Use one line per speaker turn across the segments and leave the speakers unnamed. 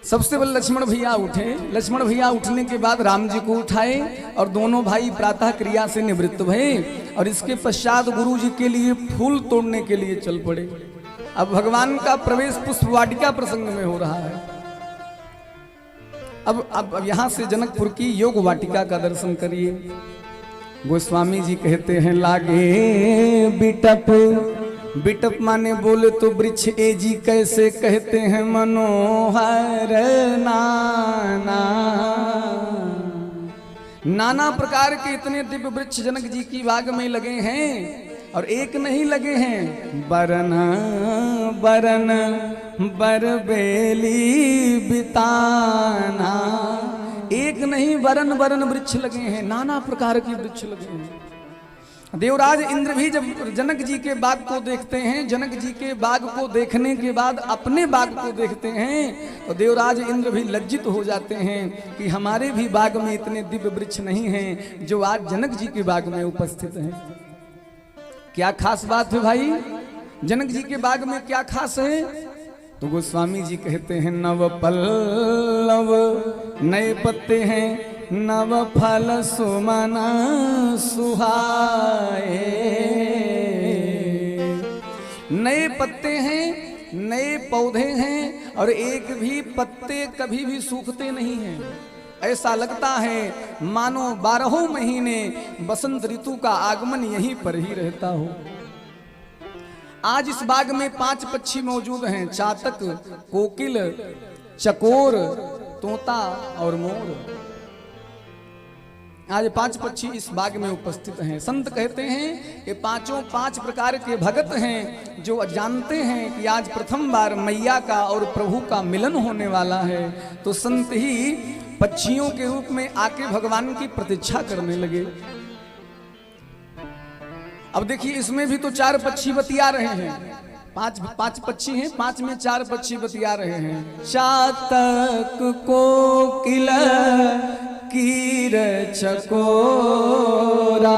सबसे पहले लक्ष्मण भैया उठे। लक्ष्मण भैया उठने के बाद राम जी को उठाए और दोनों भाई प्रातः क्रिया से निवृत्त भये और इसके पश्चात गुरु जी के लिए फूल तोड़ने के लिए चल पड़े। अब भगवान का प्रवेश पुष्प वाटिका प्रसंग में हो रहा है। अब यहां से जनकपुर की योग वाटिका का दर्शन करिए। गोस्वामी जी कहते हैं लागे बिटप, बिटप माने बोले तो वृक्ष, ए जी कैसे कहते हैं मनोहर नाना। नाना प्रकार के इतने दिव्य वृक्ष जनक जी की बाग में लगे हैं और एक नहीं लगे हैं, बरन बरन बरबेली बिताना। एक नहीं बरन बरन वृक्ष लगे हैं, नाना प्रकार के वृक्ष लगे हैं। देवराज इंद्र भी जब जनक जी के बाग को देखते हैं, जनक जी के बाग को देखने के बाद अपने बाग को देखते हैं तो देवराज इंद्र भी लज्जित हो जाते हैं कि हमारे भी बाग में इतने दिव्य वृक्ष नहीं हैं जो आज जनक जी के बाग में उपस्थित हैं। क्या खास बात है भाई, जनक जी के बाग में क्या खास है? तो गोस्वामी जी कहते हैं नव पल्लव नए पत्ते हैं, नव फल सुमन सुहाए। नए पत्ते हैं, नए पौधे हैं और एक भी पत्ते कभी भी सूखते नहीं हैं। ऐसा लगता है मानो 12 महीने बसंत ऋतु का आगमन यहीं पर ही रहता हो। आज इस बाग में 5 पक्षी मौजूद हैं, चातक, कोकिल, चकोर, तोता और मोर। आज 5 पक्षी इस बाग में उपस्थित हैं। संत कहते हैं ये पांचों 5 प्रकार के भगत हैं जो जानते हैं कि आज प्रथम बार मैया का और प्रभु का मिलन होने वाला है। तो संत ही पक्षियों के रूप में आके भगवान की प्रतीक्षा करने लगे। अब देखिए इसमें भी तो 4 पक्षी बतिया रहे हैं। 5 पक्षी हैं, 5 में 4 पक्षी बतिया रहे हैं। चातक कोकिल कीर चकोरा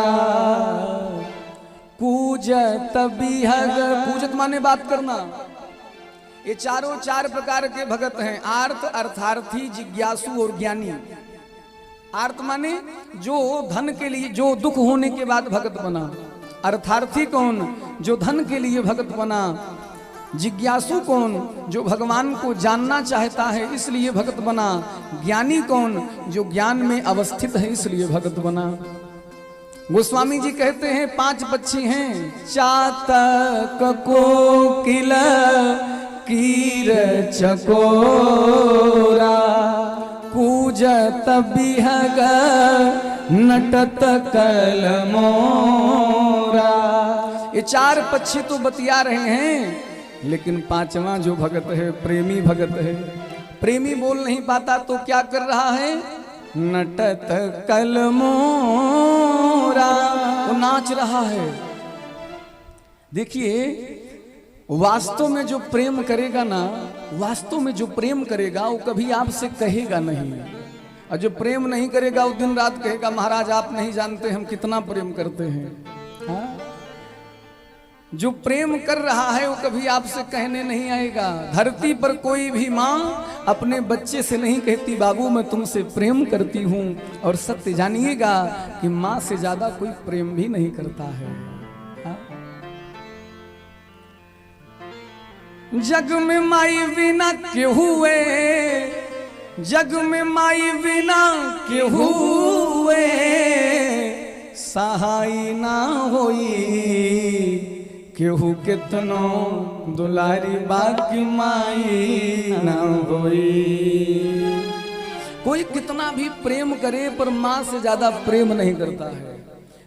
कूजत बिहग। कूजत माने बात करना। ये चारों 4 प्रकार के भगत हैं, आर्त, अर्थार्थी, जिज्ञासु और ज्ञानी। आर्त माने जो धन के लिए, जो दुख होने के बाद भगत बना। अर्थार्थी कौन? जो धन के लिए भगत बना। जिज्ञासु कौन? जो भगवान को जानना चाहता है इसलिए भगत बना। ज्ञानी कौन? जो ज्ञान में अवस्थित है इसलिए भगत बना। गोस्वामी जी कहते हैं 5 पक्षी हैं, चातक कोकिल कीर चकोरा कूजत बिहग नटत कलमोरा। ये 4 पक्षी तो बतिया रहे हैं लेकिन 5वां जो भगत है प्रेमी भगत है। प्रेमी बोल नहीं पाता तो क्या कर रहा है? नटत कलमोरा, वो नाच रहा है। देखिए वास्तव में जो प्रेम करेगा ना, वास्तव में जो प्रेम करेगा वो कभी आपसे कहेगा नहीं, और जो प्रेम नहीं करेगा वो दिन रात कहेगा महाराज आप नहीं जानते हम कितना प्रेम करते हैं। हाँ? जो प्रेम कर रहा है वो कभी आपसे कहने नहीं आएगा। धरती पर कोई भी माँ अपने बच्चे से नहीं कहती बाबू मैं तुमसे प्रेम करती हूँ, और सत्य जानिएगा कि माँ से ज्यादा कोई प्रेम भी नहीं करता है। हाँ? जग में माई बिना क्यों हुए, जग में माई बिना क्यों हुए, सहाय ना होई केहू कितनो दुलारी बाकी माई ना होई। कोई कितना भी प्रेम करे पर माँ से ज्यादा प्रेम नहीं करता है।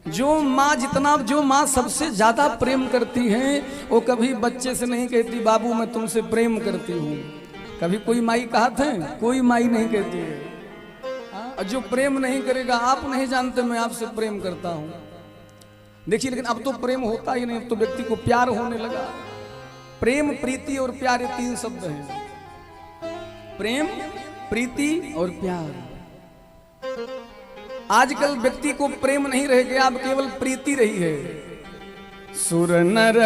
जो माँ सबसे ज्यादा प्रेम करती है वो कभी बच्चे से नहीं कहती बाबू मैं तुमसे प्रेम करती हूँ। कभी कोई माई कहा था? कोई माई नहीं कहती है। और जो प्रेम नहीं करेगा आप नहीं जानते मैं आपसे प्रेम करता हूँ। देखिए लेकिन अब तो प्रेम होता ही नहीं, अब तो व्यक्ति को प्यार होने लगा। प्रेम, प्रीति और प्यार ये 3 शब्द हैं। प्रेम, प्रीति और प्यार। आजकल व्यक्ति को प्रेम नहीं रह गया, अब केवल प्रीति रही है। सुर नर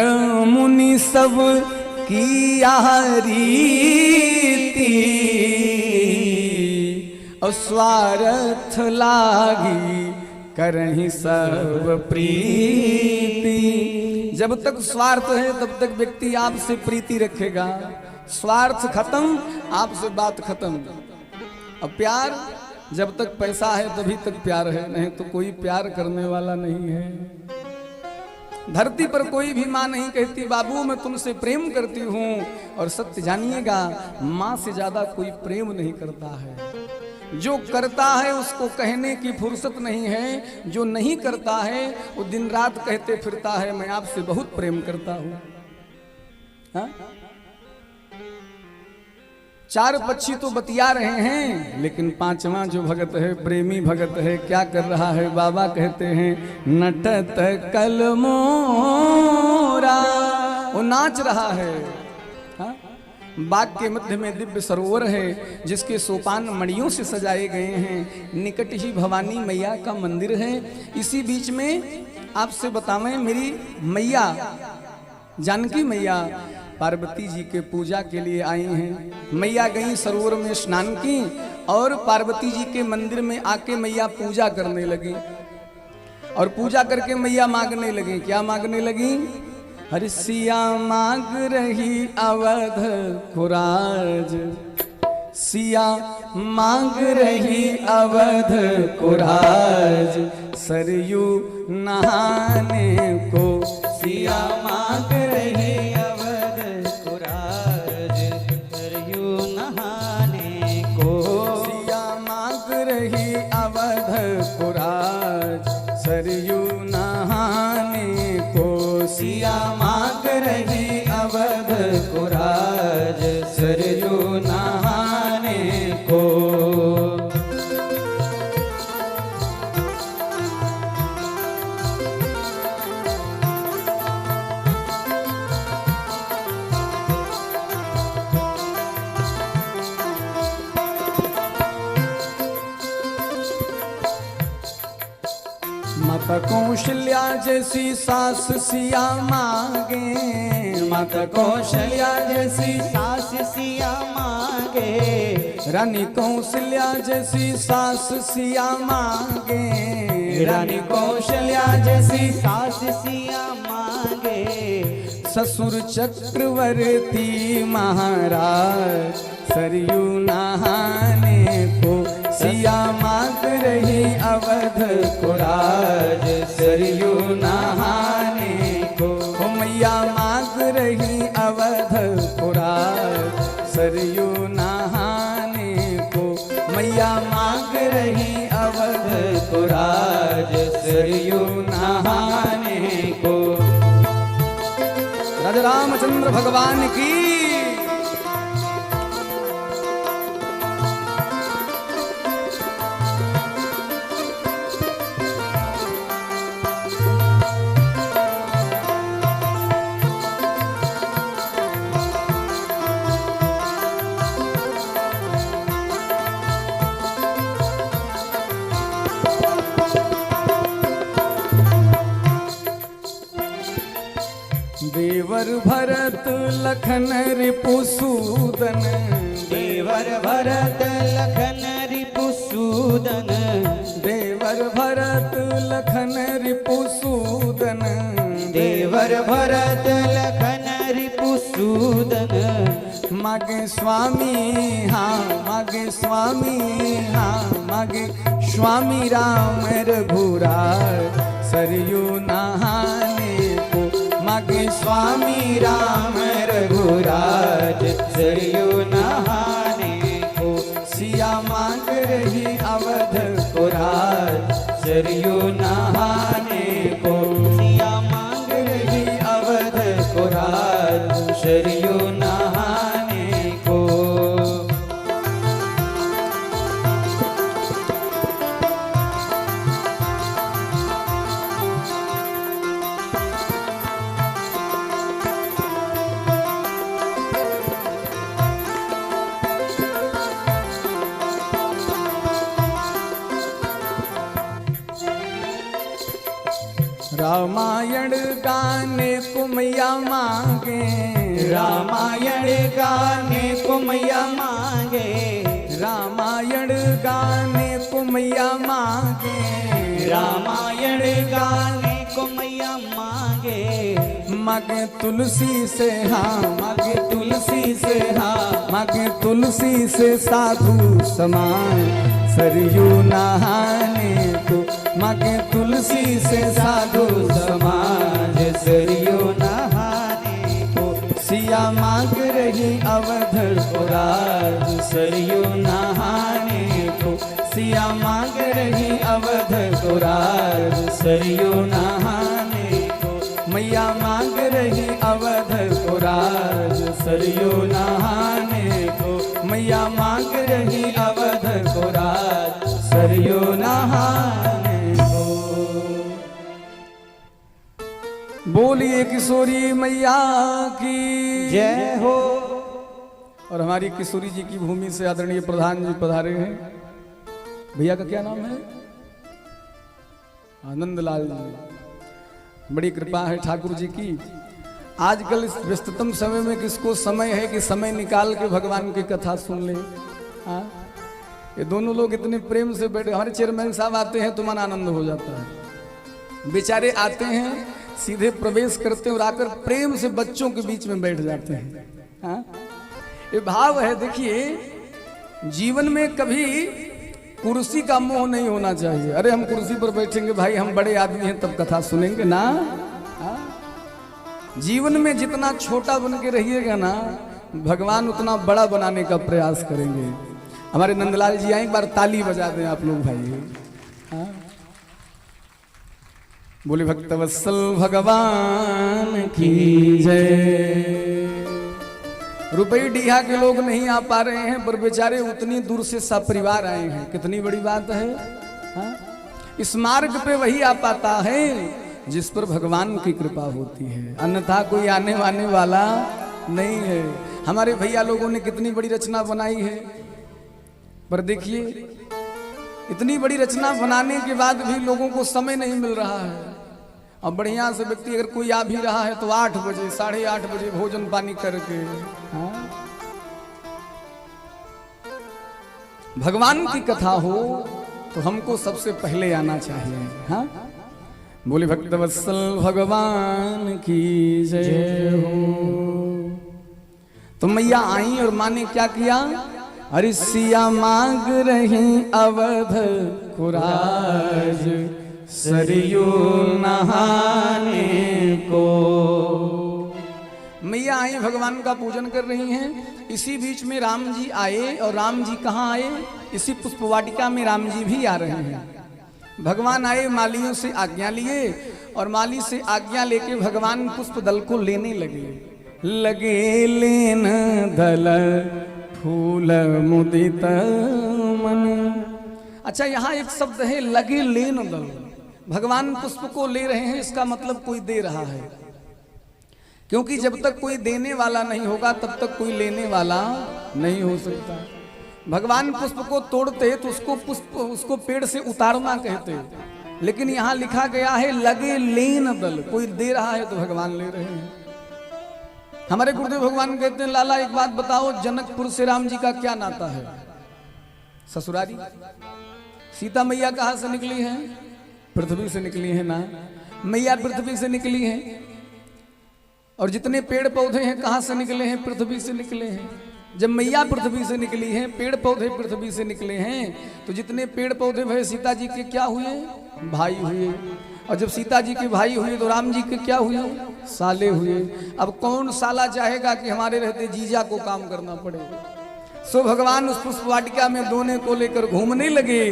मुनि सब की रीति और स्वार्थ लागी करही सब प्रीति। जब तक स्वार्थ है तब तक व्यक्ति आपसे प्रीति रखेगा, स्वार्थ खत्म आपसे बात खत्म। अब प्यार, जब तक पैसा है तभी तक प्यार है, नहीं तो कोई प्यार करने वाला नहीं है। धरती पर कोई भी माँ नहीं कहती बाबू मैं तुमसे प्रेम करती हूँ, और सत्य जानिएगा माँ से ज्यादा कोई प्रेम नहीं करता है। जो करता है उसको कहने की फुर्सत नहीं है, जो नहीं करता है वो दिन रात कहते फिरता है मैं आपसे बहुत प्रेम करता हूँ। हाँ? चार पक्षी तो बतिया रहे हैं, लेकिन पांचवा जो भगत है, प्रेमी भगत है, क्या कर रहा है? बाबा कहते हैं नटत कल मोरा, वो नाच रहा है। हाँ? बाग के मध्य में दिव्य सरोवर है जिसके सोपान मणियों से सजाए गए हैं, निकट ही भवानी मैया का मंदिर है। इसी बीच में आपसे बतावें, मेरी मैया जानकी मैया पार्वती जी के पूजा के लिए आई हैं। मैया गई सरोवर में स्नान की और पार्वती जी के मंदिर में आके मैया पूजा करने लगी, और पूजा करके मैया मांगने लगी। क्या मांगने लगी? हर सिया मांग रही अवध खुराज, सिया मांग रही अवध खुराज, सरयू नहाने को। सिया मांग रही अवध खुराज, सरयू नहाने को। सिया मांग रही अवध खुराज, सरयू नहाने को। सिया मांग रही अवध खुराज, सरयू नहाने को। माता कौशल्या जैसी सास सिया मांगे, माता कौशल्या जैसी
सास सिया मांगे,
रानी कौशल्या जैसी सास सिया मांगे,
रानी कौशल्या जैसी सास सिया मांगे।
ससुर चक्रवर्ती महाराज, सरयू नहाने को। सिया मांग रही अवध खुराज, सरयू नहाने को। ओ मैया मांग रही अवध खुराज, सरयू नहाने को। मैया मांग रही अवध खुराज, सरयू नहाने को। राजा रामचंद्र भगवान की। देवर भरत लखन रिपुसूदन,
देवर भरत लखन रिपुसूदन,
देवर भरत लखन रिपुसूदन,
देवर भरत लखन रिपुसूदन।
मागे स्वामी हाँ मागे स्वामी हाँ मागे स्वामी राम रघुराज, सरयू नहाने को। मागे स्वामी राम रघुराज, सरयू नहाने को। सिया मांग रही अवध खुराज, सरयू नहाने को। सिया मांग रही अवध खुराज, सरयू नहाने को। रामायण गाने को मैया मांगे,
रामायण गाने को मैया मांगे,
रामायण गाने मैया मांगे,
रामायण गाने को मैया मांगे,
मांगे तुलसी से, हाँ मांगे तुलसी से, हाँ मांगे तुलसी से साधु समान सरयू नहाने को, मांगे तुलसी से साधु समान सरयू
नहाने को।
सिया मांग रही अवध को राज सरयू नहाने को, सिया मांग रही अवध को राज सरयू नहाने को, मैया मांग रही अवध को राज सरयू नहाने को, मैया मांग रही अवध को राज सरयू नहाने को। बोलिए किशोरी मैया की
जय हो।
और हमारी किशोरी जी की भूमि से आदरणीय प्रधान जी पधारे हैं। भैया का क्या नाम है? आनंदलाल जी। बड़ी कृपा है ठाकुर जी की। आजकल इस व्यस्ततम समय में किसको समय है कि समय निकाल के भगवान की कथा सुन ले। हाँ, ये दोनों लोग इतने प्रेम से बैठे। हमारे चेयरमैन साहब आते हैं तो मन आनंद हो जाता है। बेचारे आते हैं, सीधे प्रवेश करते हैं और आकर प्रेम से बच्चों के बीच में बैठ जाते हैं। हाँ, ये भाव है। देखिए, जीवन में कभी कुर्सी का मोह नहीं होना चाहिए। अरे हम कुर्सी पर बैठेंगे भाई, हम बड़े आदमी हैं तब कथा सुनेंगे ना। जीवन में जितना छोटा बन के रहिएगा ना, भगवान उतना बड़ा बनाने का प्रयास करेंगे। हमारे नंदलाल जी आए, एक बार ताली बजा दें आप लोग भाई। हाँ? बोले भक्तवत्सल भगवान की जय। रुपये डीहा के लोग नहीं आ पा रहे हैं, पर बेचारे उतनी दूर से सपरिवार आए हैं। कितनी बड़ी बात है। हाँ? इस मार्ग पे वही आ पाता है जिस पर भगवान की कृपा होती है, अन्यथा कोई आने वाने वाला नहीं है। हमारे भैया लोगों ने कितनी बड़ी रचना बनाई है, पर देखिए इतनी बड़ी रचना बनाने के बाद भी लोगों को समय नहीं मिल रहा है। अब बढ़िया से व्यक्ति अगर कोई आ भी रहा है तो 8 बजे 8:30 बजे भोजन पानी करके। हाँ? भगवान की कथा हो तो हमको सबसे पहले आना चाहिए। हाँ? बोले भक्तवत्सल भगवान की जय हो। तो मैया आई और माँ ने क्या किया? अरे सिया मांग रही अवध कुराज सरयू नहाने को। मैया आई, भगवान का पूजन कर रही हैं। इसी बीच में राम जी आए। और राम जी कहाँ आए? इसी पुष्पवाटिका में राम जी भी आ रहे हैं। भगवान आए, मालियों से आज्ञा लिए और माली से आज्ञा लेके भगवान पुष्प दल को लेने लगे लेन दल फूल मुदित मन। अच्छा, यहाँ एक शब्द है लगे लेन दल। भगवान पुष्प को ले रहे हैं, इसका मतलब कोई दे रहा है। क्योंकि जब तक कोई देने वाला नहीं होगा तब तक कोई लेने वाला नहीं हो सकता। भगवान पुष्प को तोड़ते तो उसको पेड़ से उतारना कहते, लेकिन यहाँ लिखा गया है लगे लेन दल। कोई दे रहा है तो भगवान ले रहे हैं। हमारे गुरुदेव भगवान कहते हैं, लाला एक बात बताओ, जनकपुर से राम जी का क्या नाता है? ससुरारी। सीता मैया कहाँ से निकली है? पृथ्वी से निकली है ना। मैया पृथ्वी से निकली है। और जितने पेड़ पौधे हैं कहाँ से निकले हैं? पृथ्वी से निकले हैं। जब मैया पृथ्वी से निकली हैं, पेड़ पौधे पृथ्वी से निकले हैं, तो जितने पेड़ पौधे भय सीता जी के क्या हुए? भाई हुए। और जब सीता जी के भाई हुए तो राम जी के क्या हुए? साले हुए। अब कौन साला चाहेगा कि हमारे रहते जीजा को काम करना पड़े? सो भगवान उस पुष्पवाटिका में दोने को लेकर घूमने लगे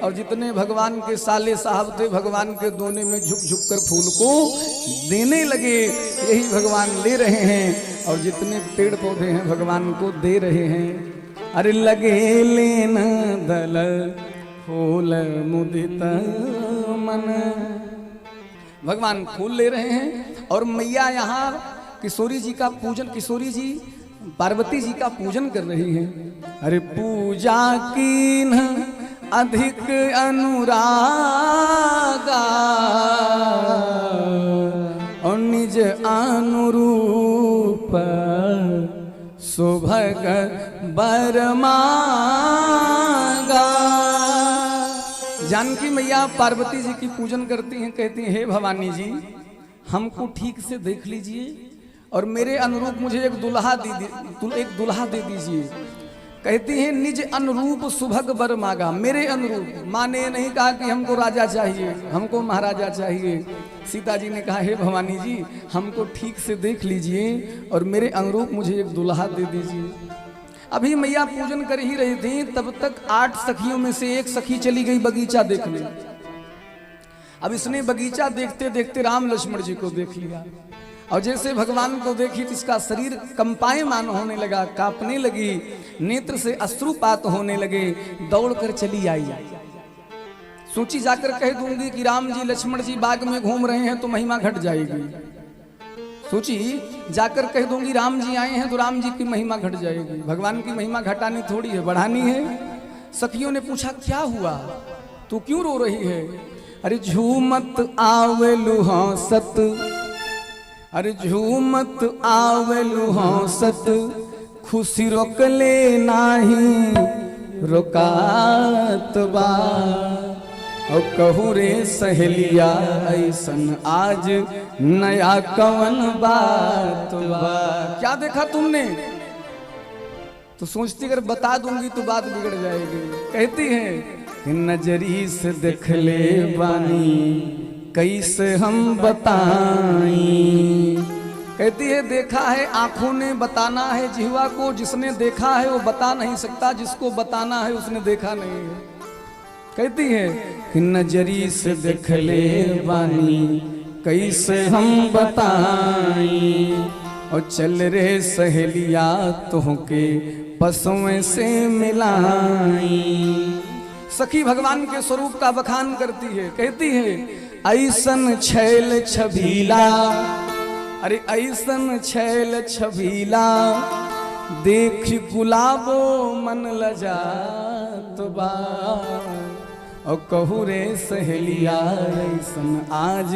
और जितने भगवान के साले साहब थे भगवान के दोने में झुक झुक कर फूल को देने लगे। यही भगवान ले रहे हैं और जितने पेड़ पौधे हैं भगवान को दे रहे हैं। अरे लगे लेन दल फूल मुदित मन। भगवान फूल ले रहे हैं और मैया यहाँ किशोरी जी का पूजन, किशोरी जी पार्वती जी का पूजन कर रही हैं। अरे पूजा कीन अधिक अनुरागा और निज अनुरूप सुभग बर मांगा। जानकी मैया पार्वती जी की पूजन करती हैं, कहती हैं हे भवानी जी हमको ठीक से देख लीजिए और मेरे अनुरूप मुझे एक दुल्हा दे दीजिए। कहती हैं निज अनुरूप सुभग वर मांगा, मेरे अनुरूप। माँ ने नहीं कहा कि हमको राजा चाहिए, हमको महाराजा चाहिए। सीता जी ने कहा हे भवानी जी हमको ठीक से देख लीजिए और मेरे अनुरूप मुझे एक दुल्हा दे दीजिए। अभी मैया पूजन कर ही रही थी, तब तक 8 सखियों में से एक सखी चली गई बगीचा देखने। अब इसने बगीचा देखते देखते राम लक्ष्मण जी को देख लिया और जैसे भगवान को देखी तो इसका शरीर कंपायमान होने लगा, कांपने लगी, नेत्र से अश्रुपात होने लगे। दौड़कर चली आई, सोची जाकर कह दूंगी कि राम जी लक्ष्मण जी बाग में घूम रहे हैं तो महिमा घट जाएगी। सोची जाकर कह दूंगी राम जी आए हैं तो राम जी की महिमा घट जाएगी। भगवान की महिमा घटानी थोड़ी है, बढ़ानी है। सखियों ने पूछा क्या हुआ, तू क्यों रो रही है? अरे झूमत आवेलु हंसत, अरे झूमत आवेलु हंसत, खुशी रोकले नाही रोकात बा। और कहू रे सहेलिया ऐसन आज नया कवन बात बा। क्या देखा तुमने? तो सोचती अगर बता दूंगी तो बात बिगड़ जाएगी। कहती है नजरी से देख ले बानी कैसे हम बताई। कहती है देखा है आंखों ने, बताना है जिह्वा को। जिसने देखा है वो बता नहीं सकता, जिसको बताना है उसने देखा नहीं है। कहती है कि नजरी से देख ले बानी कैसे हम बताई। और चल रे सहेलिया तुहके पशुओं से मिलाई। सखी भगवान के स्वरूप का बखान करती है, कहती है ऐसन छैल छबीला, अरे ऐसन छैल छबीला, देख गुलाबो मन लजात बा। और कहू रे सहेलिया ऐसन आज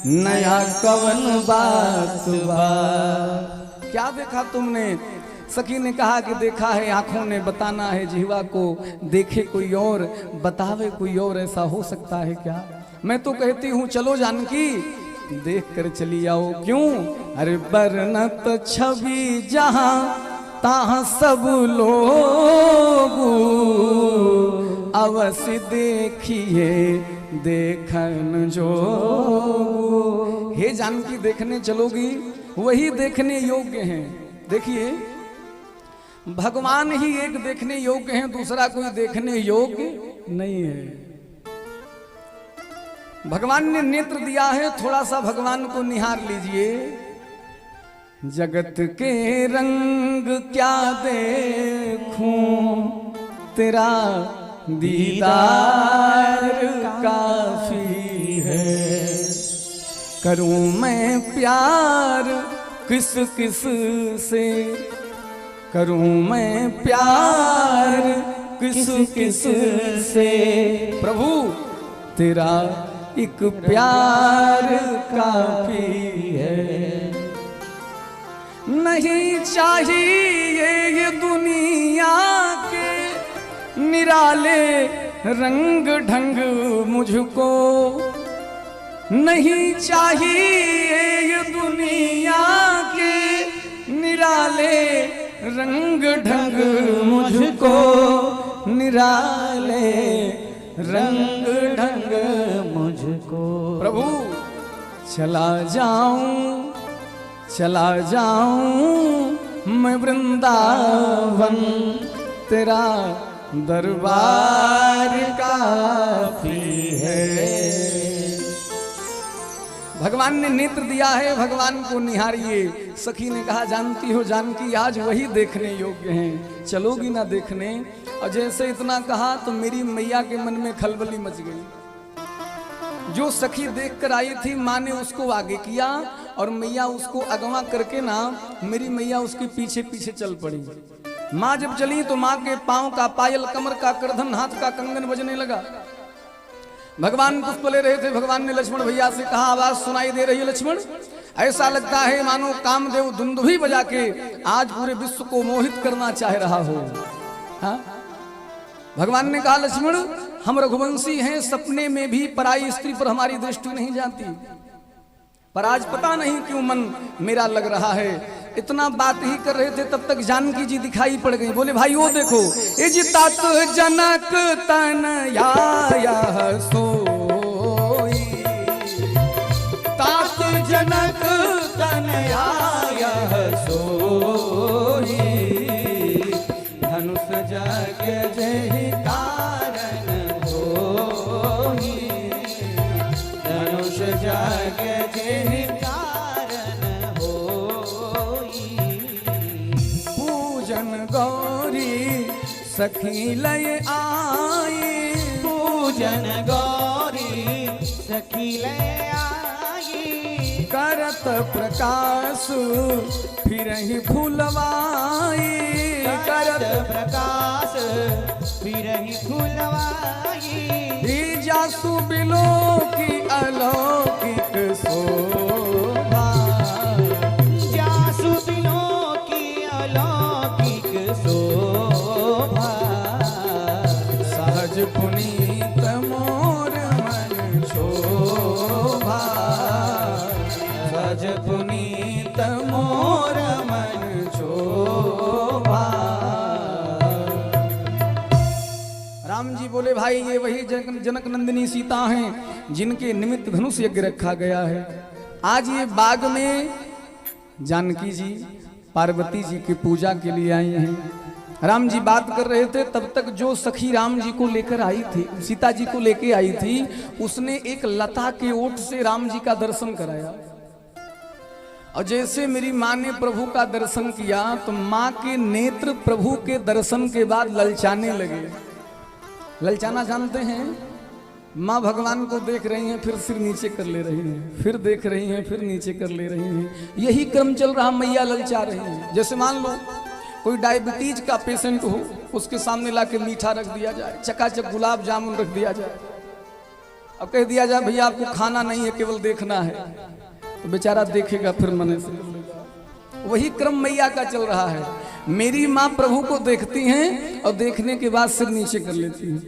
नया कवन बात बा। क्या देखा तुमने? सखी ने कहा कि देखा है आंखों ने, बताना है जिह्वा को। देखे कोई और, बतावे कोई और, ऐसा हो सकता है क्या? मैं तो कहती हूँ चलो जानकी देख कर चली आओ। क्यों? अरे बरनत छवि जहां तहां सब लोग अवश्य देखिए देखन जो। हे जानकी देखने चलोगी? वही देखने योग्य हैं। देखिए भगवान ही एक देखने योग्य हैं, दूसरा कोई देखने योग्य नहीं है। भगवान ने नेत्र दिया है, थोड़ा सा भगवान को निहार लीजिए। जगत के रंग क्या देखूं, तेरा दीदार काफी है। करूं मैं प्यार किस किस से, करूं मैं प्यार किस किस से। प्रभु तेरा एक प्यार काफी है। नहीं चाहिए ये दुनिया के निराले रंग ढंग मुझको, नहीं चाहिए ये दुनिया के निराले रंग ढंग मुझको, निराले रंग ढंग मुझको। प्रभु चला जाऊं, चला जाऊं मैं वृंदावन, तेरा दरबार काफी है। भगवान ने नेत्र दिया है, भगवान को निहारिए। सखी ने कहा जानती हो जानकी आज वही देखने योग्य हैं, चलोगी ना देखने? और जैसे इतना कहा तो मेरी मैया के मन में खलबली मच गई। जो सखी देख कर आई थी माँ ने उसको आगे किया और मैया उसको अगवा करके ना मेरी मैया उसके पीछे पीछे चल पड़ी। माँ जब चली तो माँ के पांव का पायल, कमर का करधन, हाथ का कंगन बजने लगा। भगवान पुष्प ले रहे थे। भगवान ने लक्ष्मण भैया से कहा आवाज सुनाई दे रही है लक्ष्मण? ऐसा लगता है मानो कामदेव दुंदुभी बजा के आज पूरे विश्व को मोहित करना चाह रहा हो। हाँ? भगवान ने कहा लक्ष्मण हम रघुवंशी हैं, सपने में भी पराई स्त्री पर हमारी दृष्टि नहीं जाती, पर आज पता नहीं क्यों मन मेरा लग रहा है। इतना बात ही कर रहे थे तब तक जानकी जी दिखाई पड़ गई। बोले भाई वो देखो, इज तात जनक तनया सोई, तात जनक तनया सोई, धनुष जग जय कारण होई, धनुष जग जय कारण होई, पूजन गौरी सखी लय आई,
पूजन गौरी सखी लय आई,
करत प्रकाश फिर ही फूलवाई,
करत प्रकाश फिर ही फूलवाई,
जासु बिलो की अलौकिक शोभा,
जासु बिलो की अलौकिक शोभा,
सहज पुनीत मोर मन शोभा, सहज पुनीत मोर मन शोभा। राम जी बोले भाई ये वही जनक नंदिनी सीता हैं जिनके निमित्त धनुष यज्ञ रखा गया है। आज ये बाग में जानकी जी पार्वती जी की पूजा के लिए आई हैं। राम जी बात कर रहे थे तब तक जो सखी राम जी को लेकर आई थी, सीता जी को लेकर आई थी, उसने एक लता के ओट से राम जी का दर्शन कराया। और जैसे मेरी माँ ने प्रभु का दर्शन किया तो माँ के नेत्र प्रभु के दर्शन के बाद ललचाने लगे। ललचाना जानते हैं? माँ भगवान को देख रही हैं, फिर सिर नीचे कर ले रही हैं, फिर देख रही हैं, फिर नीचे कर ले रही हैं। यही क्रम चल रहा, मैया ललचा रही हैं। जैसे मान लो कोई डायबिटीज का पेशेंट हो, उसके सामने लाके मीठा रख दिया जाए, चकाचक गुलाब जामुन रख दिया जाए, अब कह दिया जाए भैया आपको खाना नहीं है केवल देखना है, तो बेचारा देखेगा फिर मने से। वही क्रम मैया का चल रहा है। मेरी माँ प्रभु को देखती हैं और देखने के बाद सिर नीचे कर लेती हैं।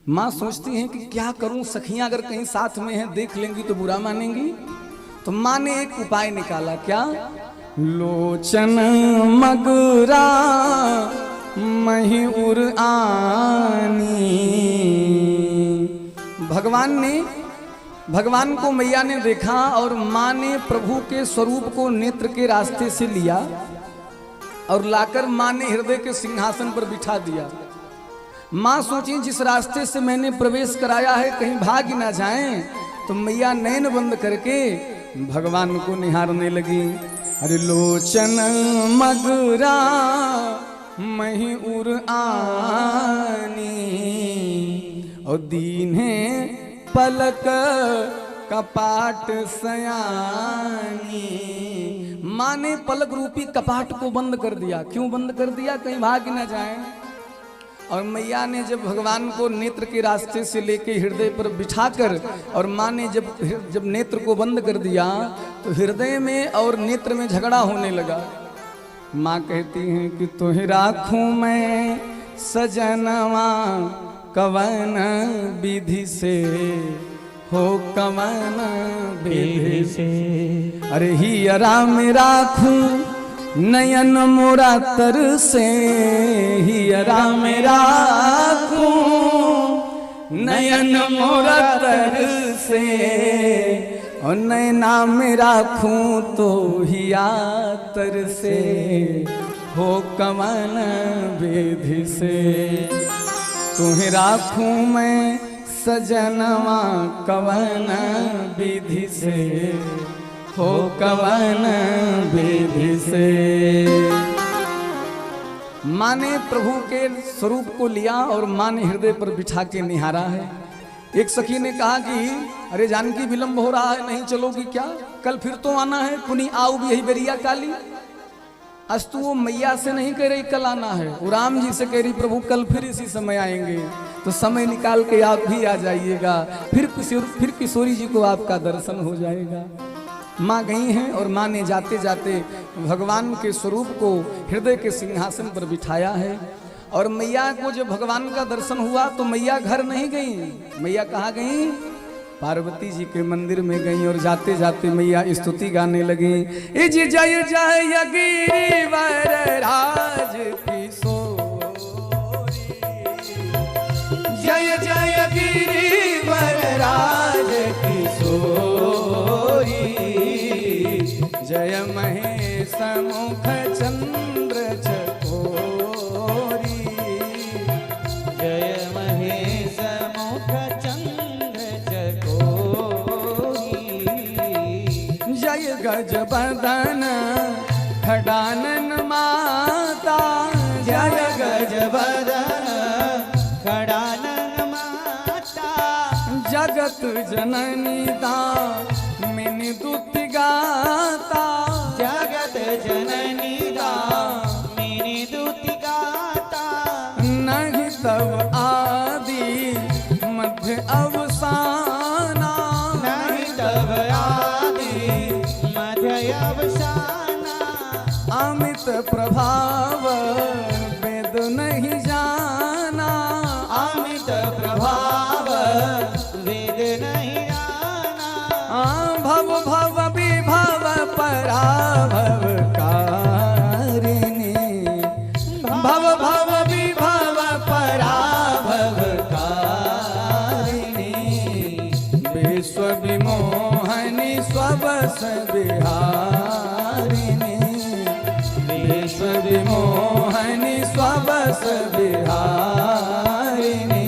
माँ सोचती हैं कि क्या करूं, सखियां अगर कहीं साथ में हैं देख लेंगी तो बुरा मानेंगी। तो माँ ने एक उपाय निकाला। क्या? लोचन मगुरा मही उर आनी। भगवान को मैया ने देखा और माँ ने प्रभु के स्वरूप को नेत्र के रास्ते से लिया और लाकर माँ ने हृदय के सिंहासन पर बिठा दिया। माँ सोची जिस रास्ते से मैंने प्रवेश कराया है कहीं भाग ना जाएं, तो मैया नैन बंद करके भगवान को निहारने लगी। अरे लोचन मगरा मही उर आनी और दीन्हे पलक कपाट सयानी। माँ ने पलक रूपी कपाट को बंद कर दिया। क्यों बंद कर दिया? कहीं भाग न जाए। और मैया ने जब भगवान को नेत्र के रास्ते से लेके हृदय पर बिठाकर और माँ ने जब नेत्र को बंद कर दिया तो हृदय में और नेत्र में झगड़ा होने लगा। माँ कहती हैं कि तुहे राखूं मैं सजनवा कवन विधि से हो, कवन विधि से। अरे ही आराम राखूं नयन मोरा तर से, ही आराम राखूं नयन मोरा तर से। और नैना में राखूं तो हिया तर से हो, कवन विधि से। तुम्हें राखूं मैं सजनवा कवन विधि से हो, कवन विधि से। माँ ने प्रभु के स्वरूप को लिया और माँ ने हृदय पर बिठा के निहारा है। एक सखी ने कहा कि अरे जानकी विलंब हो रहा है, नहीं चलोगी क्या? कल फिर तो आना है, पुनी आओ भी यही बेरिया काली। आज तो वो मैया से नहीं कह रही कल आना है, वो राम जी से कह रही प्रभु कल फिर इसी समय आएंगे, तो समय निकाल के आप भी आ जाइएगा, फिर किशोरी जी को आपका दर्शन हो जाएगा। माँ गई हैं और माँ ने जाते जाते भगवान के स्वरूप को हृदय के सिंहासन पर बिठाया है और मैया को जब भगवान का दर्शन हुआ तो मैया घर नहीं गई। मैया कहाँ गई? पार्वती जी के मंदिर में गई और जाते जाते मैया स्तुति गाने लगी। इज जय जय गिरिवर राज किशोरी, जय जय गिरिवर राज किशोरी, जय महेश मुख चंद्र चकोरी,
जय महेश मुख चंद्र चकोरी,
जय गजबदन खडानन माता,
जय गजबदन खडानन माता,
जगत जननी दामिनी दुति गाता,
जगत जननी दामिनी दुति गाता,
नहीं तब आदि मध्य अवसाना,
नहीं तब आदि मध्य अवसाना,
अमित प्रभाव वेद नहीं जाना,
अमित प्रभाव वेद नहीं जाना,
भव भव विभव पराभव कारिणी, भव भव विभव पराभव कारिणी, विश्व विमोहनी स्वबस बिहारिणी, विश्व विमोहनी स्वबस बिहारिणी,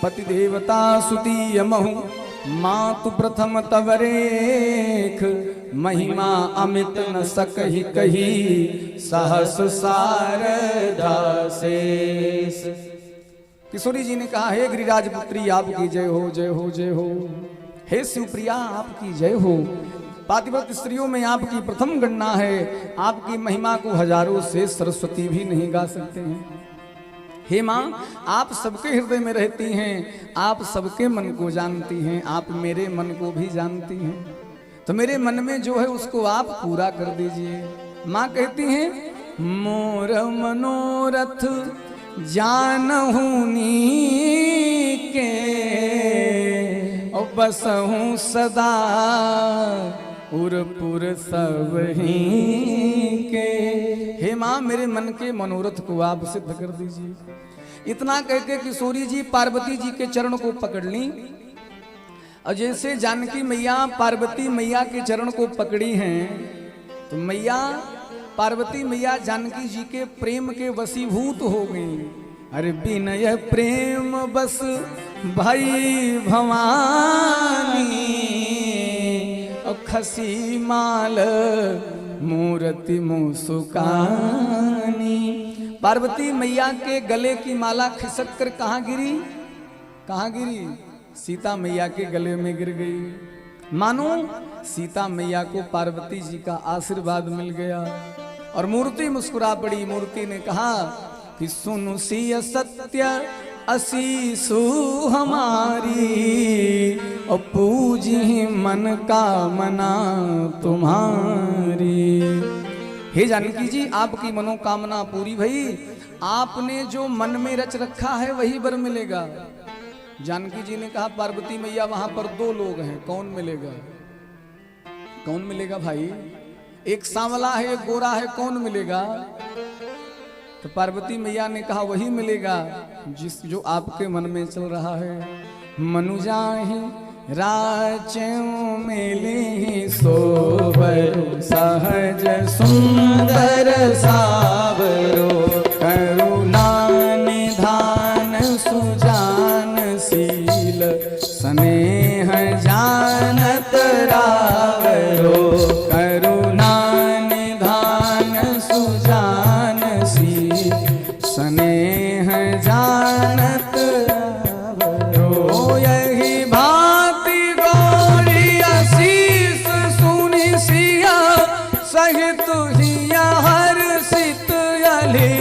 पति देवता सुतीय महु मातु प्रथम तवरेख, महिमा अमित न सकहि कही सहस सारदा शेष। किशोरी जी ने कहा, हे गिरिराज पुत्री आपकी जय हो जय हो जय हो, हे शिवप्रिया आपकी जय हो। पातिव्रत स्त्रियों में आपकी प्रथम गणना है, आपकी महिमा को हजारों से सरस्वती भी नहीं गा सकते हैं। हे माँ, आप सबके हृदय में रहती हैं, आप सबके मन को जानती हैं, आप मेरे मन को भी जानती हैं, तो मेरे मन में जो है उसको आप पूरा कर दीजिए। माँ कहती हैं, मोर मनोरथ जानहु नीके, और बसहूँ सदा उरपुर सब ही के। हे माँ, मेरे मन के मनोरथ को आप सिद्ध कर दीजिए। इतना कहकर किशोरी जी पार्वती जी के चरण को पकड़ ली, और जैसे जानकी मैया पार्वती मैया के चरण को पकड़ी हैं, तो मैया पार्वती मैया जानकी जी के प्रेम के वशीभूत हो गई। अरे विनय प्रेम बस भाई भवानी, और खसी माल मूर्ति मुसुकानी। पार्वती मैया के गले की माला खिसक कर कहाँ गिरी? कहाँ गिरी? सीता मैया के गले में गिर गई। मानो सीता मैया को पार्वती जी का आशीर्वाद मिल गया और मूर्ति मुस्कुरा पड़ी। मूर्ति ने कहा कि सुनु सिय सत्य असीसु हमारी, और पूजी मन कामना तुम्हारी। हे जानकी जी, आपकी मनोकामना पूरी भई। आपने जो मन में रच रखा है वही वर मिलेगा। जानकी जी ने कहा, पार्वती मैया वहां पर दो लोग हैं, कौन मिलेगा? कौन मिलेगा भाई? एक सांवला है, एक गोरा है, कौन मिलेगा? तो पार्वती मैया ने कहा, वही मिलेगा जिस जो आपके मन में चल रहा है। मनुजाहि राचों मिली सोबरो, सहज सुंदर सावरो, करुणा निधान सुजान शील, स्नेह जानत रावरो, करुणा निधान सुजान शील, स्नेह जानत रावरो। यही भांति गौरी आशीष सुनि सिया, सहित हिया हर्षित अली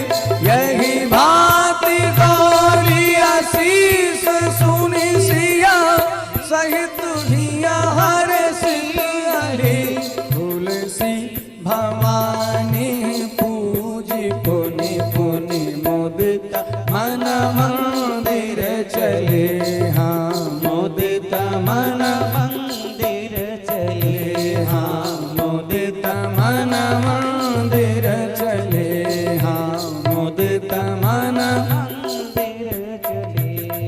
मंदिर चले, हाँ
मुदित मन मंदिर चले,
हाँ मुदित मन मंदिर चले, हाँ मुदित मन।
मंदिर चले।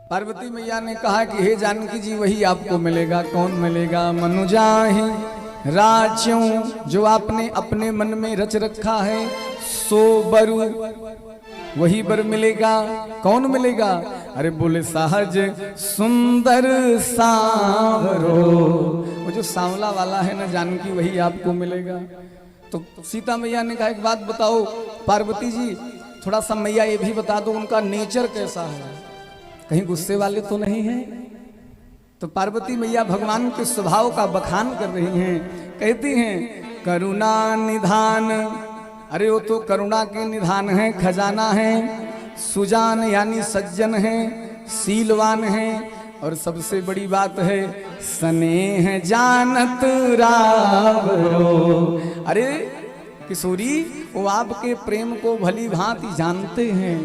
पार्वती मैया ने कहा कि हे जानकी जी वही आपको मिलेगा। कौन मिलेगा? मनुजाहि राच्यों, जो आपने अपने मन में रच रखा है, सो बरु वही बर मिलेगा। कौन मिलेगा? अरे बोले सहज सुंदर सांवरो, वो जो सांवला वाला है ना जानकी, वही आपको मिलेगा। तो सीता मैया ने कहा एक बात बताओ पार्वती जी, थोड़ा सा मैया ये भी बता दो उनका नेचर कैसा है, कहीं गुस्से वाले तो नहीं है? तो पार्वती मैया भगवान के स्वभाव का बखान कर रही हैं। कहती हैं करुणा निधान, अरे वो तो करुणा के निधान है, खजाना है। सुजान यानी सज्जन है, शीलवान है, और सबसे बड़ी बात है स्नेह जानत रावरो। अरे किशोरी, वो आपके प्रेम को भली भांति जानते हैं।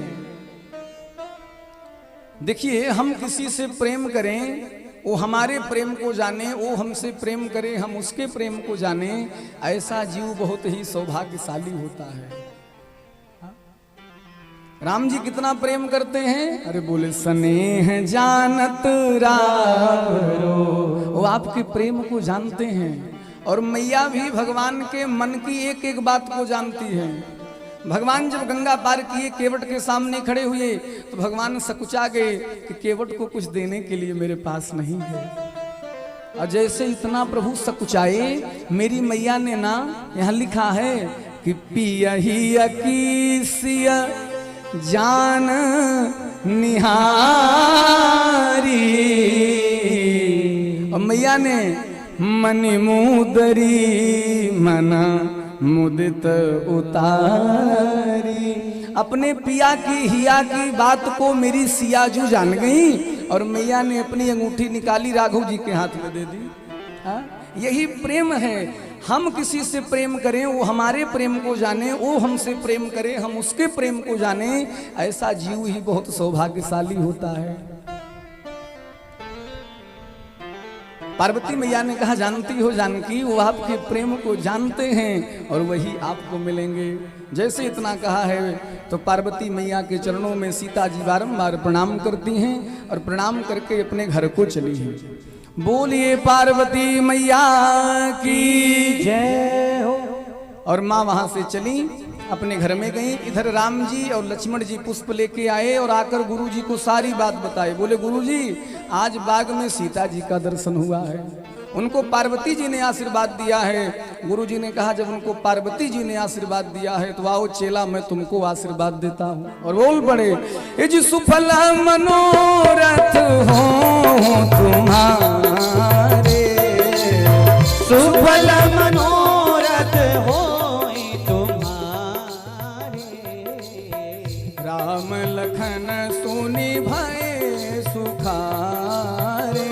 देखिए, हम किसी से प्रेम करें, वो हमारे प्रेम को जाने, वो हमसे प्रेम करे, हम उसके प्रेम को जाने, ऐसा जीव बहुत ही सौभाग्यशाली होता है। राम जी कितना प्रेम करते हैं? अरे बोले स्नेह जानत रावरो, वो आपके प्रेम को जानते हैं। और मैया भी भगवान के मन की एक एक बात को जानती है। भगवान जब गंगा पार किए, केवट के सामने खड़े हुए, तो भगवान सकुचा गए कि केवट को कुछ देने के लिए मेरे पास नहीं है। और जैसे इतना प्रभु सकुचाए, मेरी मैया ने ना यहाँ लिखा है कि पियही अकीसिया जान निहारी। और मैया ने मनि मुदरी मना मुदित उतारी। अपने पिया की हिया की बात को मेरी सियाजू जान गई, और मैया ने अपनी अंगूठी निकाली, राघव जी के हाथ में दे दी। हाँ? यही प्रेम है। हम किसी से प्रेम करें, वो हमारे प्रेम को जाने, वो हमसे प्रेम करे, हम उसके प्रेम को जाने, ऐसा जीव ही बहुत सौभाग्यशाली होता है। पार्वती मैया ने कहा जानती हो जानकी, वो आपके प्रेम को जानते हैं और वही आपको मिलेंगे। जैसे इतना कहा है तो पार्वती मैया के चरणों में सीता जी बारंबार प्रणाम करती हैं और प्रणाम करके अपने घर को चली हैं। बोलिए पार्वती मैया की
जय हो।
और माँ वहां से चली, अपने घर में गई। इधर राम जी और लक्ष्मण जी पुष्प लेके आए और आकर गुरु जी को सारी बात बताई। बोले गुरु जी, आज बाग में सीता जी का दर्शन हुआ है, उनको पार्वती जी ने आशीर्वाद दिया है। गुरु जी ने कहा जब उनको पार्वती जी ने आशीर्वाद दिया है तो आओ चेला, मैं तुमको आशीर्वाद देता हूँ। और बोल पड़े, ये जी सुफल मनोरथ हो तुम्हारे,
सुफल मनोरथ हो
राम लखन सुनि भय सुखारे,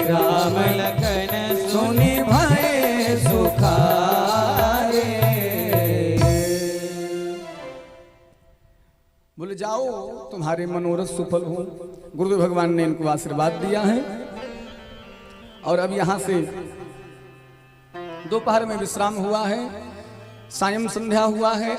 राम लखन
सुनि भय सुखारे। बोले जाओ तुम्हारे मनोरथ सफल हो। गुरुदेव भगवान ने इनको आशीर्वाद दिया है। और अब यहाँ से दोपहर में विश्राम हुआ है, सायं संध्या हुआ है।